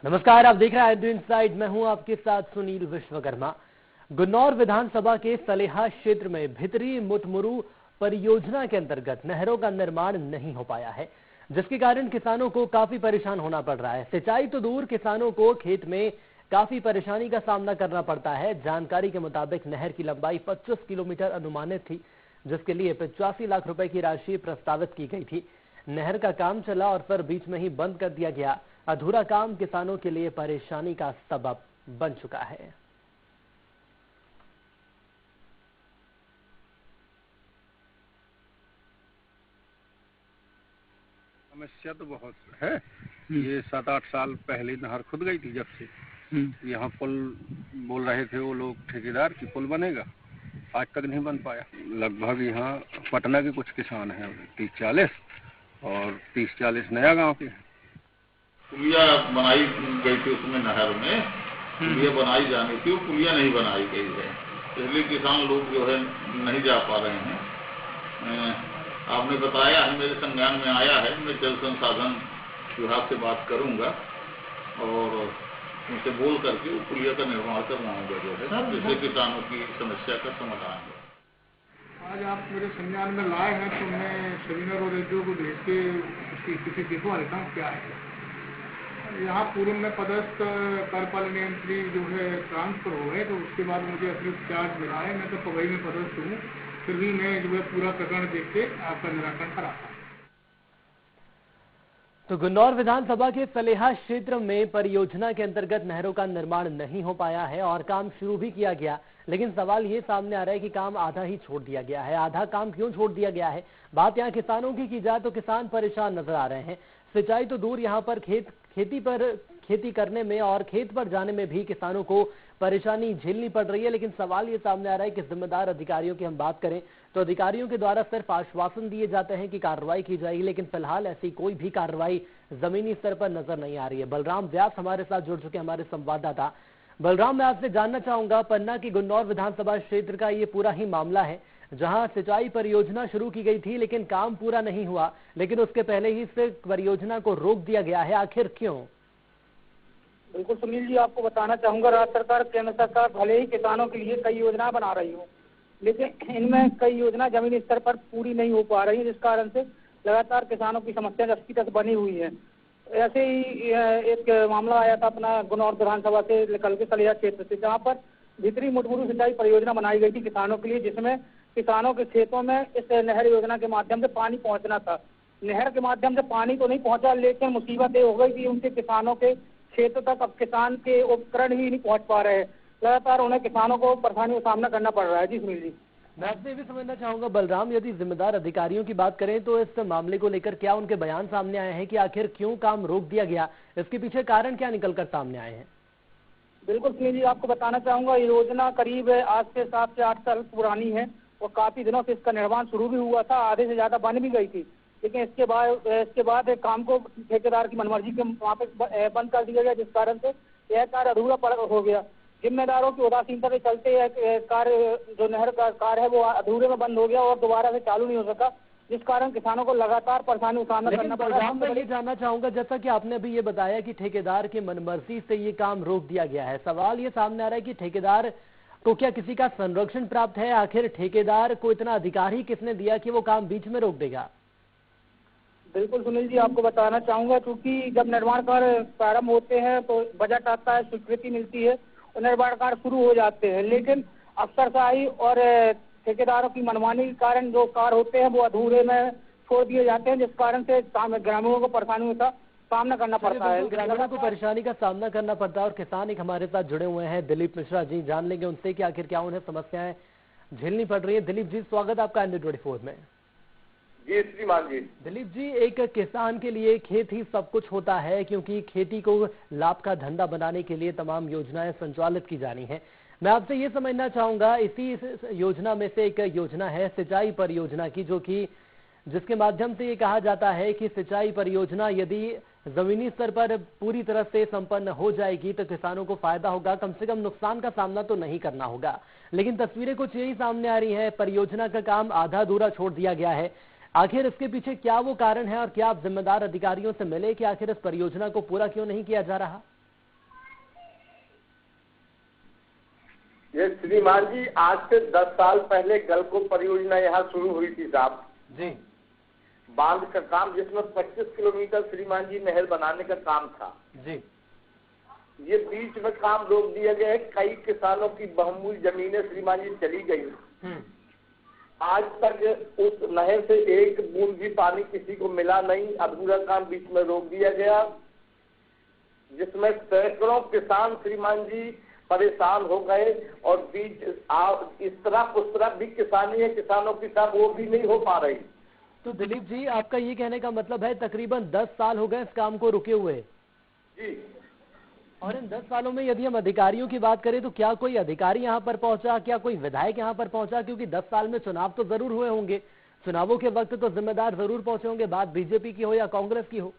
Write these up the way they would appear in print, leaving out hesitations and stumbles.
नमस्कार, आप देख रहे हैं इनसाइड। मैं हूं आपके साथ सुनील विश्वकर्मा। गुन्नौर विधानसभा के सलेहा क्षेत्र में भितरी मुटमुरु परियोजना के अंतर्गत नहरों का निर्माण नहीं हो पाया है, जिसके कारण किसानों को काफी परेशान होना पड़ रहा है। सिंचाई तो दूर, किसानों को खेत में काफी परेशानी का सामना करना पड़ता है। जानकारी के मुताबिक नहर की लंबाई 25 किलोमीटर अनुमानित थी, जिसके लिए 85 लाख रुपए की राशि प्रस्तावित की गई थी। नहर का काम चला और फिर बीच में ही बंद कर दिया गया। अधूरा काम किसानों के लिए परेशानी का सबब बन चुका है। समस्या तो बहुत है। ये 7-8 साल पहले नहर खुद गई थी। जब से यहाँ पुल बोल रहे थे वो लोग ठेकेदार की पुल बनेगा, आज तक नहीं बन पाया। लगभग यहाँ पटना के कुछ किसान हैं 30-40 और 30-40 नया गांव के हैं। पुलिया बनाई गई थी, उसमें नहर में पुलिया बनाई जानी थी, वो पुलिया नहीं बनाई गई है, इसलिए किसान लोग जो है नहीं जा पा रहे हैं। आपने बताया है, मेरे संज्ञान में आया है। मैं जल संसाधन विभाग से बात करूंगा और उनसे बोल करके वो पुलिया का निर्माण करवाऊंगा, जो है जिससे किसानों की समस्या का समाधान हो। आज आप मेरे संज्ञान में लाए हैं तो मैं सेमिनार और रेडियो को भेज के उसकी स्थिति दिखवा लेता हूँ क्या है। यहाँ पूर्व में पदस्थ कार्यपालन यंत्री जो है ट्रांसफर हो गए, तो उसके बाद मुझे अतिरिक्त चार्ज मिला है। मैं तो पवई में पदस्थ हूँ, फिर भी मैं जो है पूरा प्रकरण देख के आपका निराकरण कराता हूँ। तो गुन्नौर विधानसभा के सलेहा क्षेत्र में परियोजना के अंतर्गत नहरों का निर्माण नहीं हो पाया है और काम शुरू भी किया गया, लेकिन सवाल ये सामने आ रहा है कि काम आधा ही छोड़ दिया गया है। आधा काम क्यों छोड़ दिया गया है? बात यहाँ किसानों की जाए तो किसान परेशान नजर आ रहे हैं। सिंचाई तो दूर, यहाँ पर खेती करने में और खेत पर जाने में भी किसानों को परेशानी झेलनी पड़ रही है। लेकिन सवाल ये सामने आ रहा है कि जिम्मेदार अधिकारियों की हम बात करें तो अधिकारियों के द्वारा सिर्फ आश्वासन दिए जाते हैं कि कार्रवाई की जाएगी, लेकिन फिलहाल ऐसी कोई भी कार्रवाई जमीनी स्तर पर नजर नहीं आ रही है। बलराम व्यास हमारे साथ जुड़ चुके हमारे संवाददाता। बलराम, मैं आपसे जानना चाहूंगा, पन्ना की गुन्नौर विधानसभा क्षेत्र का ये पूरा ही मामला है, जहां सिंचाई परियोजना शुरू की गई थी लेकिन काम पूरा नहीं हुआ, लेकिन उसके पहले ही से परियोजना को रोक दिया गया है। आखिर क्यों? बिल्कुल सुनील जी, आपको बताना चाहूंगा, राज्य सरकार, केंद्र सरकार भले ही किसानों के लिए कई योजनाएं बना रही हो, लेकिन इनमें कई योजना जमीनी स्तर पर पूरी नहीं हो पा रही है, जिस कारण से लगातार किसानों की समस्या दस्ती तक बनी हुई है। ऐसे ही एक मामला आया था अपना गुन्नौर विधानसभा से निकल के सलेहा क्षेत्र से, जहाँ पर भितरी मुटमुरु सिंचाई परियोजना बनाई गई थी किसानों के लिए, जिसमें किसानों के खेतों में इस नहर योजना के माध्यम से पानी पहुंचना था। नहर के माध्यम से पानी तो नहीं पहुंचा, लेकिन मुसीबत ये हो गई कि उनके किसानों के क्षेत्र तक अब किसान के उपकरण ही नहीं पहुंच पा रहे हैं। लगातार उन्हें किसानों को परेशानी का सामना करना पड़ रहा है। जी सुनील जी, मैं आपसे भी समझना चाहूंगा बलराम, यदि जिम्मेदार अधिकारियों की बात करें तो इस मामले को लेकर क्या उनके बयान सामने आए हैं कि आखिर क्यों काम रोक दिया गया? इसके पीछे कारण क्या निकलकर सामने आए हैं? बिल्कुल सुनील जी, आपको बताना चाहूंगा, ये योजना करीब आज से 7 से 8 साल पुरानी है और काफी दिनों से इसका निर्माण शुरू भी हुआ था, आधे से ज्यादा बन भी गई थी, लेकिन इसके बाद काम को ठेकेदार की मनमर्जी के वहाँ पे बंद कर दिया गया, जिस कारण से यह कार्य अधूरा हो गया। जिम्मेदारों की उदासीनता के चलते कार्य, जो नहर का कार्य है, वो अधूरे में बंद हो गया और दोबारा से चालू नहीं हो सका, जिस कारण किसानों को लगातार परेशानी का सामना करना पड़ रहा है। मैं ये जानना चाहूंगा, जैसा कि आपने अभी ये बताया कि ठेकेदार की मनमर्जी से ये काम रोक दिया गया है, सवाल ये सामने आ रहा है कि ठेकेदार को क्या किसी का संरक्षण प्राप्त है? आखिर ठेकेदार को इतना अधिकार ही किसने दिया कि वो काम बीच में रोक देगा? बिल्कुल सुनील जी, आपको बताना चाहूंगा, क्योंकि जब निर्माण कार्य प्रारंभ होते हैं तो बजट आता है, स्वीकृति मिलती है और निर्माण कार्य शुरू हो जाते हैं, लेकिन अफसरशाही और ठेकेदारों की मनमानी के कारण जो कार्य होते हैं वो अधूरे में छोड़ दिए जाते हैं, जिस कारण से ग्रामीणों को परेशानियों का सामना करना पड़ता है। ग्रामीणों को परेशानी का सामना करना पड़ता है और किसान एक हमारे साथ जुड़े हुए हैं, दिलीप मिश्रा जी, जान लेंगे उनसे कि आखिर क्या उन्हें समस्याएं झेलनी पड़ रही है। दिलीप जी, स्वागत आपका N24 में। जी श्रीमान जी। दिलीप जी, एक किसान के लिए खेत ही सब कुछ होता है, क्योंकि खेती को लाभ का धंधा बनाने के लिए तमाम योजनाएं संचालित की जानी है। मैं आपसे ये समझना चाहूंगा, इसी योजना में से एक योजना है सिंचाई परियोजना की, जो कि जिसके माध्यम से ये कहा जाता है कि सिंचाई परियोजना यदि जमीनी स्तर पर पूरी तरह से संपन्न हो जाएगी तो किसानों को फायदा होगा, कम से कम नुकसान का सामना तो नहीं करना होगा। लेकिन तस्वीरें कुछ यही सामने आ रही है, परियोजना का काम आधा अधूरा छोड़ दिया गया है। आखिर इसके पीछे क्या वो कारण है और क्या आप जिम्मेदार अधिकारियों से मिले कि आखिर इस परियोजना को पूरा क्यों नहीं किया जा रहा? ये श्रीमान जी, आज से 10 साल पहले गलको परियोजना यहाँ शुरू हुई थी साहब जी। बांध का काम, जिसमें 25 किलोमीटर श्रीमान जी नहर बनाने का काम था जी। ये बीच में काम रोक दिया गया है। कई किसानों की बहुमूल्य जमीनें श्रीमान जी चली गई। आज तक उस नहर से एक बूंद भी पानी किसी को मिला नहीं। अधूरा काम बीच में रोक दिया गया, जिसमें सैकड़ों किसान श्रीमान जी परेशान हो गए। और बीच इस तरह उस तरह भी किसानी है किसानों की, सब वो भी नहीं हो पा रही। तो दिलीप जी, आपका ये कहने का मतलब है तकरीबन 10 साल हो गए इस काम को रुके हुए जी। और इन 10 सालों में यदि हम अधिकारियों की बात करें तो क्या कोई अधिकारी यहाँ पर पहुंचा, क्या कोई विधायक यहाँ पर पहुंचा? क्योंकि 10 साल में चुनाव तो जरूर हुए होंगे, चुनावों के वक्त तो जिम्मेदार जरूर पहुंचे होंगे, बात बीजेपी की हो या कांग्रेस की हो।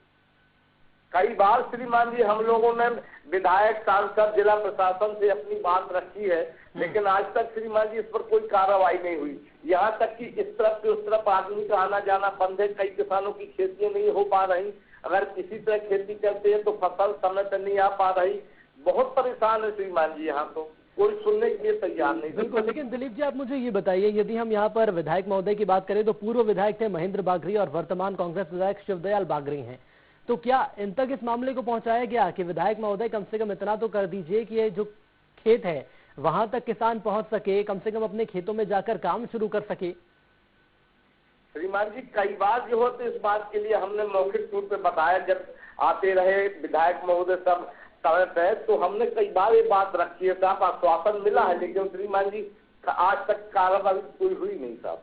कई बार श्रीमान जी हम लोगों ने विधायक, सांसद, जिला प्रशासन से अपनी बात रखी है, लेकिन आज तक श्रीमान जी इस पर कोई कार्रवाई नहीं हुई। यहाँ तक कि इस तरफ से उस तरफ आदमी का आना जाना बंद है। कई किसानों की खेतियां नहीं हो पा रही। अगर किसी तरह खेती करते हैं तो फसल समय पर नहीं आ पा रही। बहुत परेशान है श्रीमान जी, यहाँ तो कोई सुनने के लिए तैयार नहीं। बिल्कुल, लेकिन दिलीप जी आप मुझे ये बताइए, यदि हम यहाँ पर विधायक महोदय की बात करें तो पूर्व विधायक थे महेंद्र बागरी और वर्तमान कांग्रेस विधायक शिवदयाल बागरी हैं, तो क्या इन तक इस मामले को पहुंचाया गया कि विधायक महोदय कम से कम इतना तो कर दीजिए कि ये जो खेत है वहां तक किसान पहुंच सके, कम से कम अपने खेतों में जाकर काम शुरू कर सके? श्रीमान जी कई बार जो होते इस बात के लिए हमने मौखिक तौर पे बताया, जब आते रहे विधायक महोदय सब समय पे, तो हमने कई बार ये बात रखी है साहब, आश्वासन मिला है, लेकिन श्रीमान जी आज तक कार्रवाई कोई हुई नहीं साहब।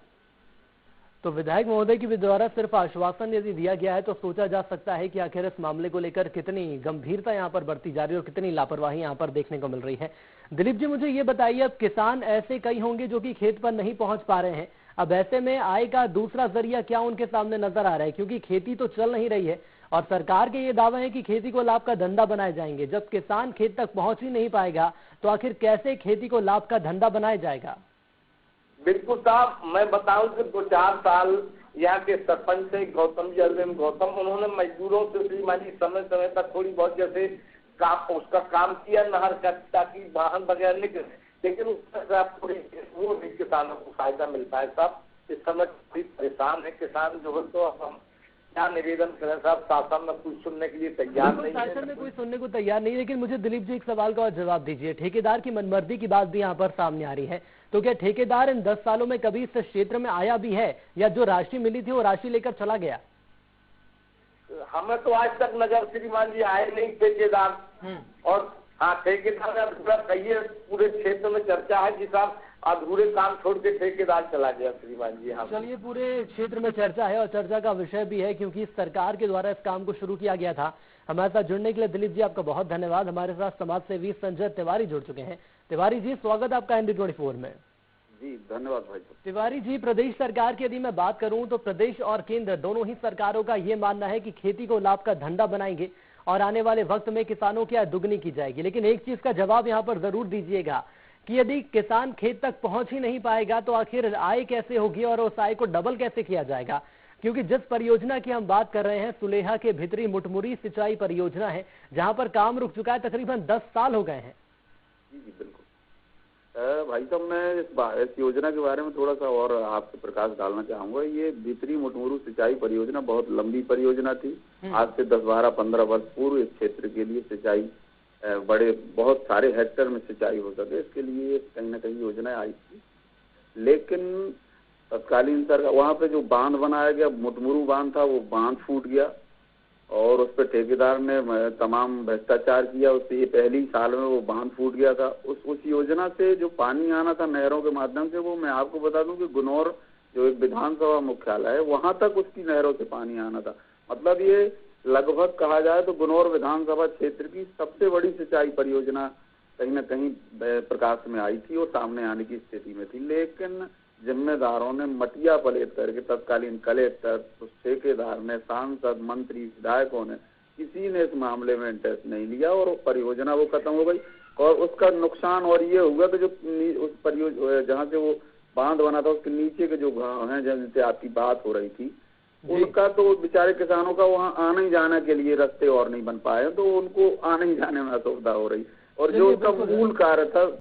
तो विधायक महोदय के द्वारा सिर्फ आश्वासन यदि दिया गया है तो सोचा जा सकता है कि आखिर इस मामले को लेकर कितनी गंभीरता यहाँ पर बढ़ती जा रही है और कितनी लापरवाही यहाँ पर देखने को मिल रही है। दिलीप जी मुझे ये बताइए, अब किसान ऐसे कई होंगे जो कि खेत पर नहीं पहुंच पा रहे हैं, अब ऐसे में आय का दूसरा जरिया क्या उनके सामने नजर आ रहा है? क्योंकि खेती तो चल नहीं रही है और सरकार के ये दावे हैं कि खेती को लाभ का धंधा बनाए जाएंगे। जब किसान खेत तक पहुंच ही नहीं पाएगा तो आखिर कैसे खेती को लाभ का धंधा बनाया जाएगा? बिल्कुल साहब, मैं बताऊं कि 2-4 साल यहाँ के सरपंच से गौतम जी, अरविंद गौतम, उन्होंने मजदूरों से श्रीमान जी समय समय पर थोड़ी बहुत जैसे काम उसका काम किया नहर का, ताकि वाहन वगैरह निकले, लेकिन उससे वो भी किसानों को फायदा मिलता है साहब। इस समय परेशान है किसान जो है, तो हम क्या निवेदन करें साहब, शासन में कुछ सुनने के लिए तैयार नहीं है। शासन में कोई सुनने को तैयार नहीं, लेकिन मुझे दिलीप जी एक सवाल का और जवाब दीजिए। ठेकेदार की मनमर्जी की बात भी यहाँ पर सामने आ रही है, तो क्या ठेकेदार इन 10 सालों में कभी इस क्षेत्र में आया भी है या जो राशि मिली थी वो राशि लेकर चला गया? हमें तो आज तक नजर श्रीमान जी आए नहीं ठेकेदार। और हाँ, ठेकेदार का कहिए पूरे क्षेत्र में चर्चा है कि साहब अधूरे काम छोड़ के ठेकेदार चला गया श्रीमान जी। हाँ चलिए, पूरे क्षेत्र में चर्चा है और चर्चा का विषय भी है क्योंकि सरकार के द्वारा इस काम को शुरू किया गया था। हमारे साथ जुड़ने के लिए दिलीप जी आपका बहुत धन्यवाद। हमारे साथ समाज सेवी संजय तिवारी जुड़ चुके हैं। तिवारी जी स्वागत आपका ND24 में। जी धन्यवाद भाई। तिवारी जी, प्रदेश सरकार की यदि मैं बात करूं तो प्रदेश और केंद्र दोनों ही सरकारों का ये मानना है कि खेती को लाभ का धंधा बनाएंगे और आने वाले वक्त में किसानों की आय दुगनी की जाएगी, लेकिन एक चीज का जवाब यहाँ पर जरूर दीजिएगा कि यदि किसान खेत तक पहुंच ही नहीं पाएगा तो आखिर आय कैसे होगी और उस आय को डबल कैसे किया जाएगा? क्योंकि जिस परियोजना की हम बात कर रहे हैं सुलेहा के भितरी मुटमुरी सिंचाई परियोजना है, जहां पर काम रुक चुका है, तकरीबन 10 साल हो गए हैं। जी बिल्कुल भाई साहब, मैं इस योजना के बारे में थोड़ा सा और आपसे प्रकाश डालना चाहूंगा। ये भितरी मुटमुरू सिंचाई परियोजना बहुत लंबी परियोजना थी। आज से 10-12-15 वर्ष पूर्व इस क्षेत्र के लिए सिंचाई बहुत सारे हेक्टेयर में सिंचाई हो सके, इसके लिए कहीं ना कहीं योजनाएं आई थी, लेकिन तत्कालीन सरकार वहाँ पे जो बांध बनाया गया, मुटमुरू बांध था, वो बांध फूट गया और उस पर ठेकेदार ने तमाम भ्रष्टाचार किया। उससे ये पहली साल में वो बांध फूट गया था। उस योजना से जो पानी आना था नहरों के माध्यम से, वो मैं आपको बता दूं कि गुनौर जो एक विधानसभा मुख्यालय है, वहां तक उसकी नहरों से पानी आना था। मतलब ये लगभग कहा जाए तो गुनौर विधानसभा क्षेत्र की सबसे बड़ी सिंचाई परियोजना कहीं न कहीं प्रकाश में आई थी और सामने आने की स्थिति में थी, लेकिन जिम्मेदारों ने मटिया पलेट करके, तत्कालीन कलेक्टर, ठेकेदार ने, सांसद, मंत्री, विधायकों ने, किसी ने इस मामले में इंटरेस्ट नहीं लिया और परियोजना वो खत्म हो गई। और उसका नुकसान और ये हुआ कि जो उस परियोजना जहाँ से वो बांध बना था उसके नीचे के जो गाँव हैं जिनसे आपकी बात हो रही थी, उनका तो बेचारे किसानों का वहाँ आने जाने के लिए रास्ते और नहीं बन पाए, तो उनको आने जाने में असुविधा हो रही। और जो उसका मूल कार्य था